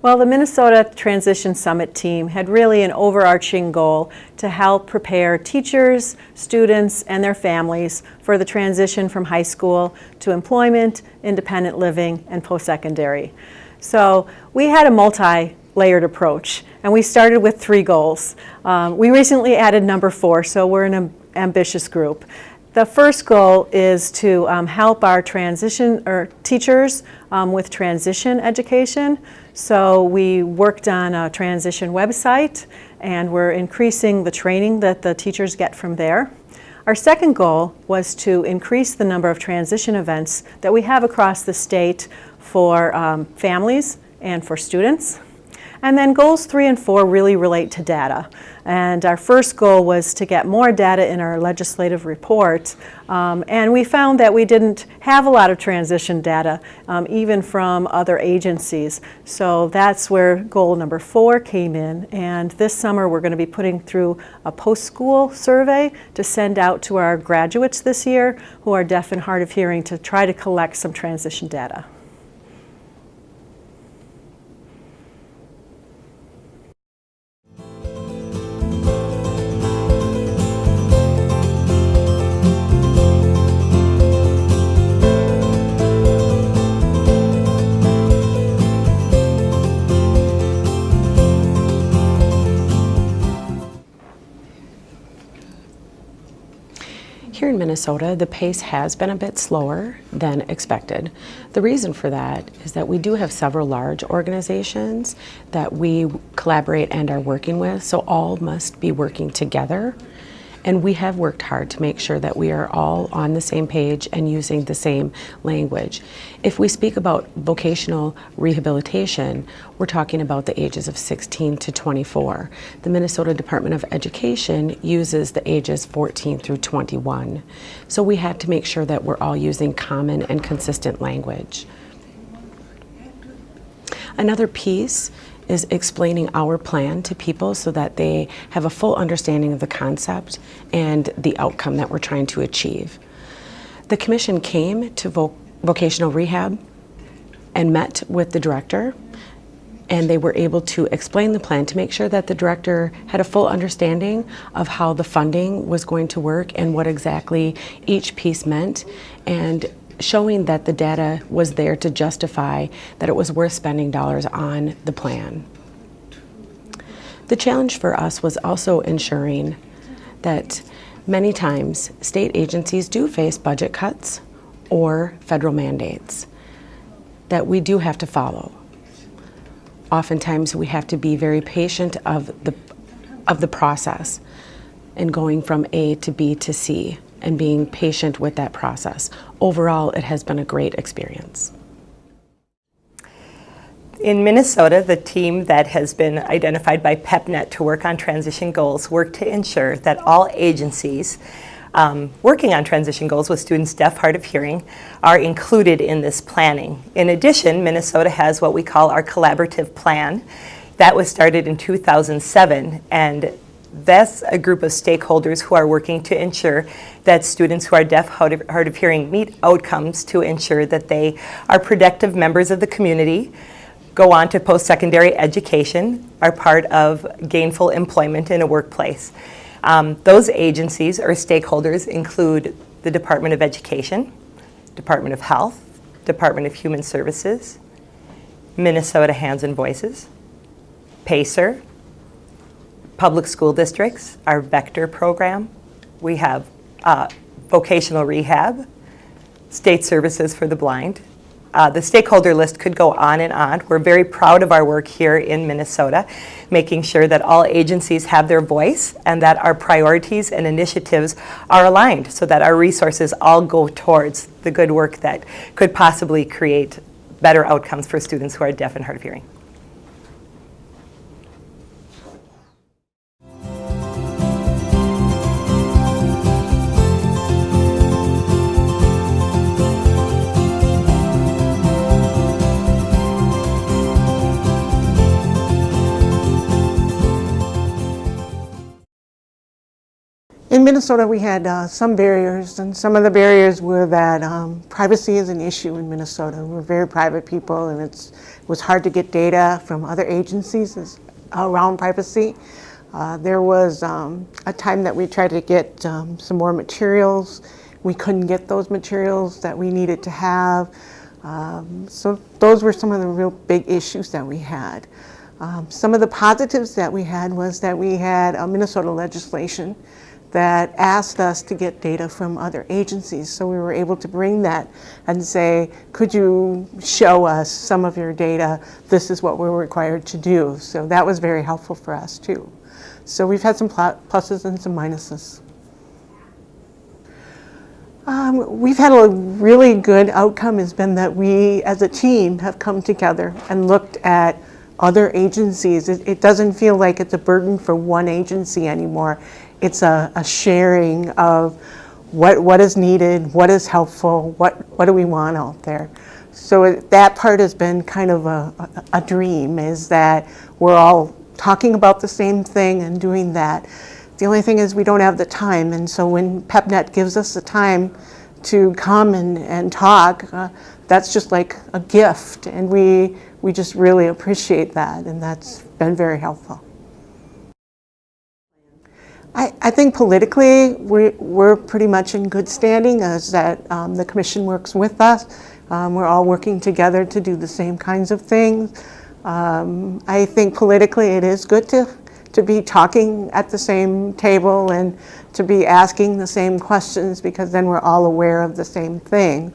Well, the Minnesota Transition Summit team had really an overarching goal to help prepare teachers, students, and their families for the transition from high school to employment, independent living, and post-secondary. So we had a multi-layered approach, and we started with 3 goals. We recently added number 4, so we're an ambitious group. The first goal is to help our teachers with transition education. So we worked on a transition website, and we're increasing the training that the teachers get from there. Our second goal was to increase the number of transition events that we have across the state for families and for students. And then goals 3 and 4 really relate to data. And our first goal was to get more data in our legislative report. And we found that we didn't have a lot of transition data, even from other agencies. So that's where goal number 4 came in. And this summer we're going to be putting through a post-school survey to send out to our graduates this year who are deaf and hard of hearing to try to collect some transition data. Here in Minnesota, the pace has been a bit slower than expected. The reason for that is that we do have several large organizations that we collaborate and are working with, so all must be working together. And we have worked hard to make sure that we are all on the same page and using the same language. If we speak about vocational rehabilitation, we're talking about the ages of 16 to 24. The Minnesota Department of Education uses the ages 14 through 21. So we have to make sure that we're all using common and consistent language. Another piece is explaining our plan to people so that they have a full understanding of the concept and the outcome that we're trying to achieve. The commission came to vocational rehab and met with the director, and they were able to explain the plan to make sure that the director had a full understanding of how the funding was going to work and what exactly each piece meant, and showing that the data was there to justify that it was worth spending dollars on the plan. The challenge for us was also ensuring that many times state agencies do face budget cuts or federal mandates that we do have to follow. Oftentimes we have to be very patient of the process and going from A to B to C, and being patient with that process. Overall, it has been a great experience. In Minnesota, the team that has been identified by PEPNET to work on transition goals work to ensure that all agencies working on transition goals with students deaf, hard of hearing are included in this planning. In addition, Minnesota has what we call our collaborative plan. That was started in 2007, and that's a group of stakeholders who are working to ensure that students who are deaf, hard of hearing meet outcomes to ensure that they are productive members of the community, go on to post-secondary education, are part of gainful employment in a workplace. Those agencies or stakeholders include the Department of Education, Department of Health, Department of Human Services, Minnesota Hands and Voices, PACER, public school districts, our Vector program. We have vocational rehab, state services for the blind. The stakeholder list could go on and on. We're very proud of our work here in Minnesota, making sure that all agencies have their voice and that our priorities and initiatives are aligned so that our resources all go towards the good work that could possibly create better outcomes for students who are deaf and hard of hearing. In in Minnesota, we had some barriers, and some of the barriers were that privacy is an issue in Minnesota. We're very private people, and it was hard to get data from other agencies around privacy. There was a time that we tried to get some more materials. We couldn't get those materials that we needed to have. So those were some of the real big issues that we had. Some of the positives that we had was that we had Minnesota legislation that asked us to get data from other agencies. So we were able to bring that and say, could you show us some of your data? This is what we're required to do. So that was very helpful for us too. So we've had some pluses and some minuses. We've had a really good outcome has been that we as a team have come together and looked at other agencies. It doesn't feel like it's a burden for one agency anymore. It's a sharing of what is needed, what is helpful, what do we want out there. So that part has been kind of a dream, is that we're all talking about the same thing and doing that. The only thing is we don't have the time, and so when PepNet gives us the time to come and talk, that's just like a gift, and we just really appreciate that, and that's been very helpful. I think politically we're pretty much in good standing, as that the commission works with us. We're all working together to do the same kinds of things. I think politically it is good to be talking at the same table and to be asking the same questions, because then we're all aware of the same thing.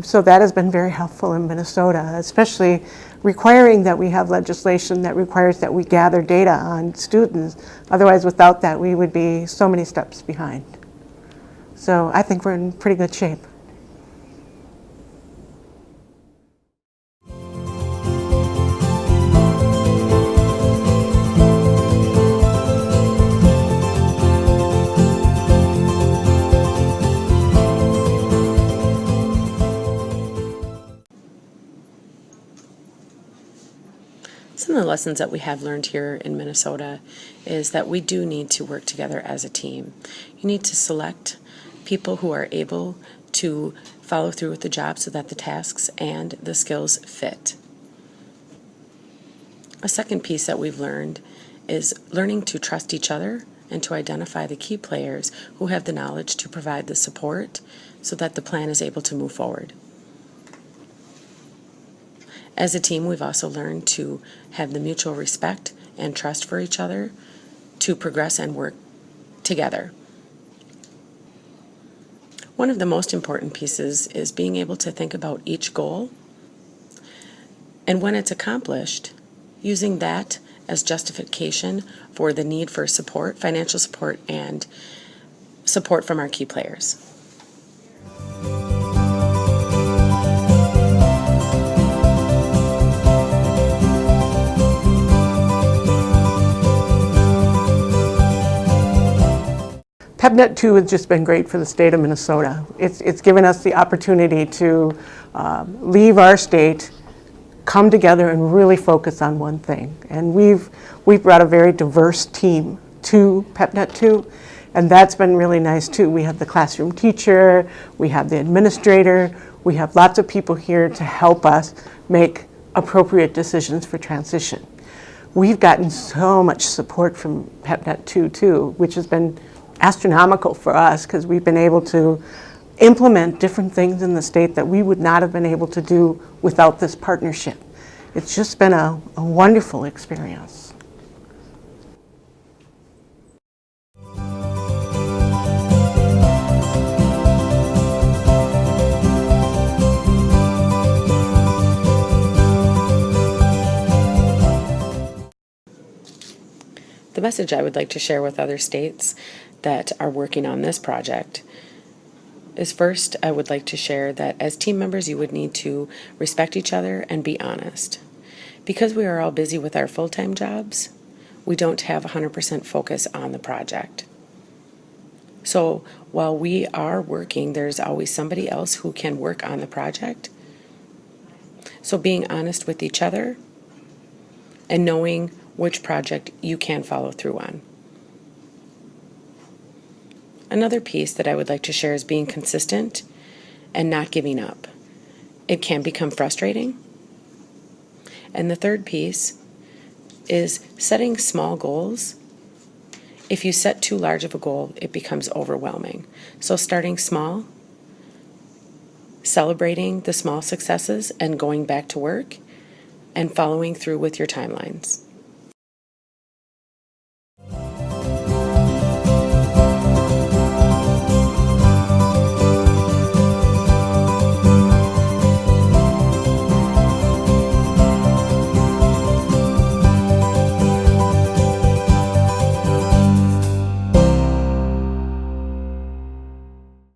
So that has been very helpful in Minnesota, especially requiring that we have legislation that requires that we gather data on students. Otherwise, without that, we would be so many steps behind. So I think we're in pretty good shape. Some of the lessons that we have learned here in Minnesota is that we do need to work together as a team. You need to select people who are able to follow through with the job so that the tasks and the skills fit. A second piece that we've learned is learning to trust each other and to identify the key players who have the knowledge to provide the support so that the plan is able to move forward. As a team, we've also learned to have the mutual respect and trust for each other to progress and work together. One of the most important pieces is being able to think about each goal, and when it's accomplished, using that as justification for the need for support, financial support, and support from our key players. PepNet 2 has just been great for the state of Minnesota. It's given us the opportunity to leave our state, come together and really focus on one thing. And we've brought a very diverse team to PepNet 2, and that's been really nice too. We have the classroom teacher, we have the administrator, we have lots of people here to help us make appropriate decisions for transition. We've gotten so much support from PepNet 2 too, which has been astronomical for us, because we've been able to implement different things in the state that we would not have been able to do without this partnership. It's just been a wonderful experience. The message I would like to share with other states that are working on this project is, first, I would like to share that as team members you would need to respect each other and be honest. Because we are all busy with our full-time jobs, we don't have 100% focus on the project. So while we are working, there's always somebody else who can work on the project. So being honest with each other and knowing which project you can follow through on. Another piece that I would like to share is being consistent and not giving up. It can become frustrating. And the third piece is setting small goals. If you set too large of a goal, it becomes overwhelming. So starting small, celebrating the small successes and going back to work, and following through with your timelines.